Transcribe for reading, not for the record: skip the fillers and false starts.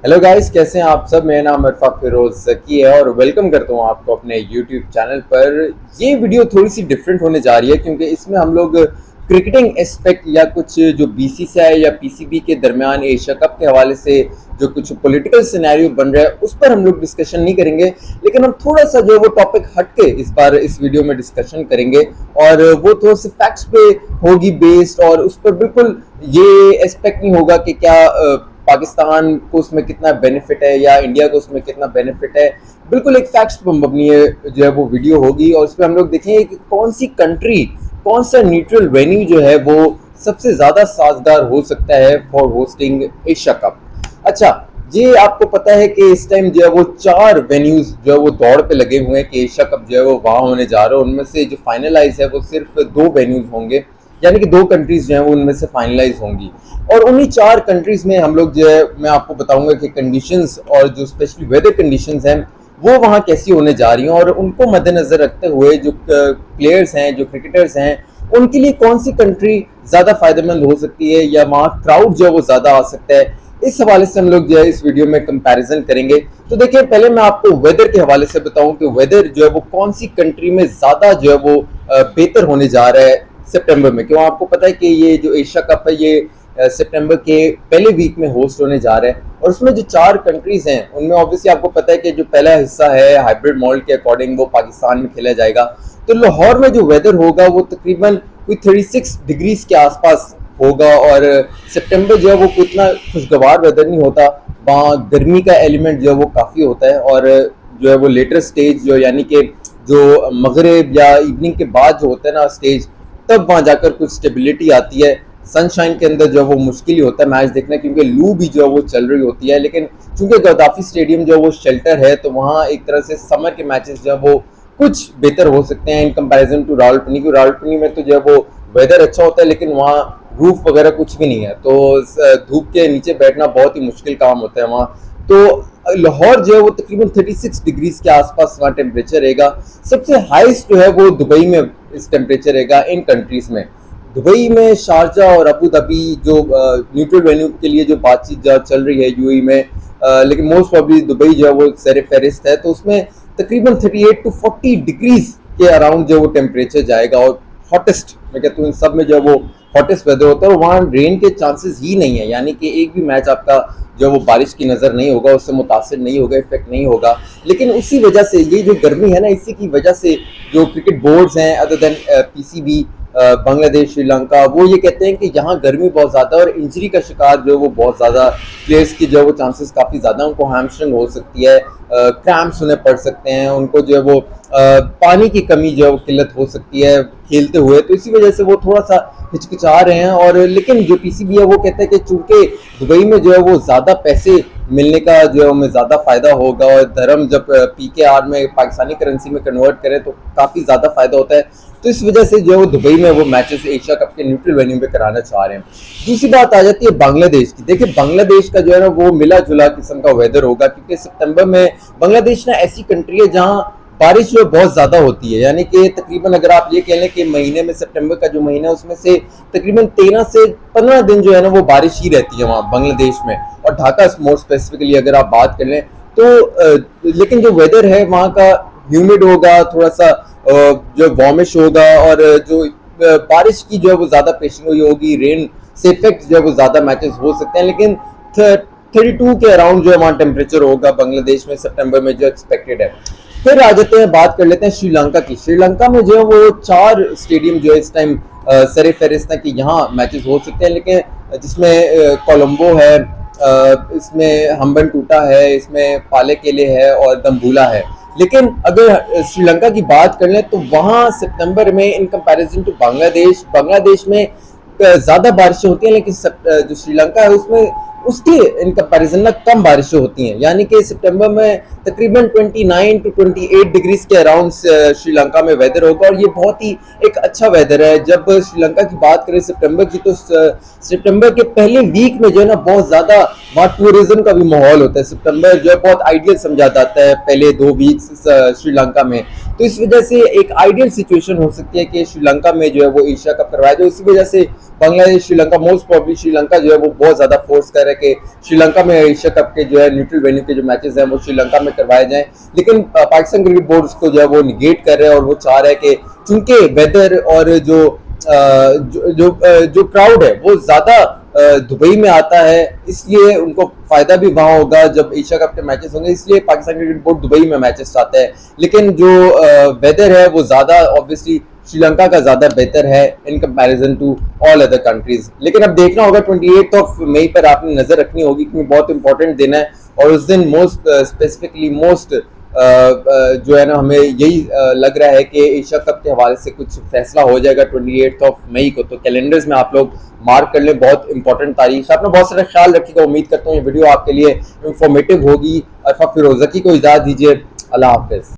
Hello guys, कैसे हैं आप सब। मेरा नाम इरफा फिरोज जकी है और वेलकम करता हूं आपको अपने यूट्यूब चैनल पर। ये वीडियो थोड़ी सी डिफरेंट होने जा रही है क्योंकि इसमें हम लोग क्रिकेटिंग एस्पेक्ट या कुछ जो बीसीसीआई या पीसीबी के दरमियान एशिया कप के हवाले से जो कुछ पॉलिटिकल सिनेरियो बन रहा है उस पर हम लोग डिस्कशन नहीं करेंगे, लेकिन हम थोड़ा सा जो है वो टॉपिक हटके इस बार इस वीडियो में डिस्कशन करेंगे और वो थोड़ा से फैक्ट्स पे होगी बेस्ड, और उस पर बिल्कुल ये एस्पेक्ट नहीं होगा कि क्या पाकिस्तान को उसमें कितना बेनिफिट है या इंडिया को उसमें कितना बेनिफिट है। बिल्कुल एक फैक्ट्स पर मबनी है जो है वो वीडियो होगी और उसमें हम लोग देखेंगे कि कौन सी कंट्री, कौन सा न्यूट्रल वेन्यू जो है वो सबसे ज़्यादा साजगार हो सकता है फॉर होस्टिंग एशिया कप। अच्छा, ये आपको पता है कि इस टाइम जो है वो 4 वेन्यूज जो है वो दौड़ पे लगे हुए हैं कि एशिया कप जो है वो वहाँ होने जा रहा है। उनमें से जो फाइनलाइज है वो सिर्फ 2 वेन्यूज होंगे, यानी कि 2 कंट्रीज जो हैं वो उनमें से फाइनलाइज होंगी। और उन्हीं 4 कंट्रीज में हम लोग जो है मैं आपको बताऊंगा कि कंडीशंस और जो स्पेशली वेदर कंडीशंस हैं वो वहाँ कैसी होने जा रही हैं, और उनको मद्देनजर रखते हुए जो प्लेयर्स हैं, जो क्रिकेटर्स हैं, उनके लिए कौन सी कंट्री ज़्यादा फायदेमंद हो सकती है या वहाँ क्राउड जो है वो ज़्यादा आ सकता है। इस हवाले से हम लोग जो है इस वीडियो में कंपैरिजन करेंगे। तो देखिए, पहले मैं आपको वेदर के हवाले से बताऊं कि वेदर जो है वो कौन सी कंट्री में ज़्यादा जो है वो बेहतर होने जा रहा है सितंबर में। क्यों, आपको पता है कि ये जो एशिया कप है ये सितंबर के पहले वीक में होस्ट होने जा रहा है, और उसमें जो 4 कंट्रीज हैं उनमें ऑब्वियसली आपको पता है कि जो पहला हिस्सा है हाइब्रिड मॉडल के अकॉर्डिंग वो पाकिस्तान में खेला जाएगा। तो लाहौर में जो वेदर होगा वो तकरीबन कोई 36 डिग्रीज के आसपास होगा, और सितंबर जो है वो इतना खुशगवार वेदर नहीं होता, वहाँ गर्मी का एलिमेंट जो है वो काफ़ी होता है। और जो है वो लेटर स्टेज जो यानी कि जो मगरिब या इवनिंग के बाद जो होता है ना स्टेज, तब वहाँ जाकर कुछ स्टेबिलिटी आती है। सनशाइन के अंदर जो है वो मुश्किल ही होता है मैच देखना, क्योंकि लू भी जो है वो चल रही होती है। लेकिन चूंकि गद्दाफी स्टेडियम जो है वो शेल्टर है, तो वहाँ एक तरह से समर के मैचेस जो है वो कुछ बेहतर हो सकते हैं इन कंपैरिजन टू रावलपिंडी। क्योंकि रावलपिंडी में तो जो है वो वेदर अच्छा होता है लेकिन वहाँ रूफ वगैरह कुछ भी नहीं है, तो धूप के नीचे बैठना बहुत ही मुश्किल काम होता है वहाँ। तो लाहौर जो है वो तकरीबन 36 डिग्रीज के आसपास वहाँ टेम्परेचर रहेगा। सबसे हाईएस्ट जो है वो दुबई में इस टेम्परेचर रहेगा इन कंट्रीज में। दुबई में शारजा और अबू धाबी जो न्यूट्रल वेन्यू के लिए जो बातचीत चल रही है यूएई में, लेकिन मोस्ट प्रॉब्ली दुबई जो है वो सर फहरिस्त है, तो उसमें तकरीबन 38 टू 40 डिग्रीज के अराउंड जो वो टेम्परेचर जाएगा। और हॉटेस्ट, मैं कहता हूँ इन सब में जो वो हॉटेस्ट वेदर होता है, और वहाँ रेन के चांसेस ही नहीं है, यानी कि एक भी मैच आपका जो वो बारिश की नज़र नहीं होगा, उससे मुतासिर नहीं होगा, इफेक्ट नहीं होगा। लेकिन उसी वजह से ये जो गर्मी है ना, इसी की वजह से जो क्रिकेट बोर्ड्स हैं other than PCB, Bangladesh, Sri Lanka, वो ये कहते हैं कि यहाँ गर्मी बहुत ज़्यादा है और इंजरी का शिकार जो है वो बहुत ज़्यादा प्लेयर्स की जो है वो चांसेस काफ़ी ज़्यादा, उनको हैमस्ट्रिंग हो सकती है, क्रैम्प्स उन्हें पड़ सकते हैं, उनको जो है वो पानी की कमी जो है वो किल्लत हो सकती है खेलते हुए। तो इसी वजह से वो थोड़ा सा हिचकिचा रहे हैं। और लेकिन जो पीसीबी है वो कहता है कि चूंकि दुबई में जो है वो ज़्यादा पैसे मिलने का जो है हमें ज़्यादा फ़ायदा होगा, और धर्म जब पीकेआर में पाकिस्तानी करेंसी में कन्वर्ट करें तो काफ़ी ज़्यादा फ़ायदा होता है। तो इस वजह से जो है वो दुबई में वो मैचेस एशिया कप के न्यूट्रल वेन्यू पे कराना चाह रहे हैं। दूसरी बात आ जाती है बांग्लादेश की। देखिए, बांग्लादेश का जो है ना वो मिला जुला किस्म का वेदर होगा, क्योंकि सितंबर में बांग्लादेश ना ऐसी कंट्री है जहाँ बारिश जो बहुत ज़्यादा होती है, यानी कि तकरीबन अगर आप ये कह लें कि महीने में सितंबर का जो महीना है उसमें से तकरीबन 13 से 15 दिन जो है ना वो बारिश ही रहती है वहाँ बांग्लादेश में। और ढाका मोर स्पेसिफिकली अगर आप बात कर लें तो लेकिन जो वेदर है वहाँ का ह्यूमिड होगा, थोड़ा सा जो वार्मिश होगा, और जो बारिश की जो है वो ज़्यादा पेशिंग हुई होगी, रेन से इफेक्ट जो है वो ज़्यादा मैचेस हो सकते हैं। लेकिन 32 के अराउंड जो है वहाँ टेम्परेचर होगा बांग्लादेश में सितंबर में जो एक्सपेक्टेड है। फिर आ जाते हैं, बात कर लेते हैं श्रीलंका की। श्रीलंका में जो है वो 4 स्टेडियम जो है इस टाइम सर फहरिस्त है कि यहाँ मैचेस हो सकते हैं, लेकिन जिसमें कोलंबो है, इसमें हम्बन टूटा है, इसमें पालेकेले है और दम्बुला है। लेकिन अगर श्रीलंका की बात कर लें तो वहाँ सितंबर में इन कंपैरिजन टू बांग्लादेश में ज़्यादा बारिशें होती हैं, लेकिन जो श्रीलंका है उसमें उसके इन कंपैरिजन में कम बारिशें होती हैं। यानी कि सितंबर में तकरीबन 29 टू 28 डिग्रीज के अराउंड श्रीलंका में वेदर होगा, और ये बहुत ही एक अच्छा वेदर है। जब श्रीलंका की बात करें सितंबर की, तो सितंबर के पहले वीक में जो है ना बहुत ज़्यादा वहाँ टूरिज्म का भी माहौल होता है। सितंबर जो है बहुत आइडियल समझा जाता है पहले 2 वीक्स श्रीलंका में। तो इस वजह से एक आइडियल सिचुएशन हो सकती है कि श्रीलंका में जो है वो एशिया कप करवाया जाए। इसी वजह से बांग्लादेश श्रीलंका, मोस्ट प्रॉब्ली श्रीलंका जो है वो बहुत ज़्यादा फोर्स कर रहा है कि श्रीलंका में एशिया कप के जो है न्यूट्रल वेन्यू के जो मैचेस हैं वो श्रीलंका में करवाए जाएं। लेकिन पाकिस्तान क्रिकेट बोर्ड उसको जो है वो निगेट कर रहे हैं और वो चाह रहा है कि चूंकि वेदर और जो क्राउड है वो ज़्यादा दुबई में आता है, इसलिए उनको फायदा भी वहां होगा जब एशिया कप के मैचेस होंगे, इसलिए पाकिस्तान क्रिकेट बोर्ड दुबई में मैचेस चाहता है। लेकिन जो वेदर है वो ज़्यादा ऑब्वियसली श्रीलंका का ज़्यादा बेहतर है in comparison to all other countries. लेकिन अब देखना होगा 28 मई पर आपने नज़र रखनी होगी क्योंकि बहुत इंपॉर्टेंट दिन है और उस दिन मोस्ट जो है ना हमें यही लग रहा है कि एशिया कप के हवाले से कुछ फैसला हो जाएगा 28 मई को। तो कैलेंडर्स में आप लोग मार्क कर लें, बहुत इंपॉर्टेंट तारीख है। अपना बहुत सारा ख्याल रखिएगा। उम्मीद करता हूँ ये वीडियो आपके लिए इंफॉर्मेटिव होगी। अरफा फिरोजकी को इजाज़त दीजिए। अल्लाह हाफिज़।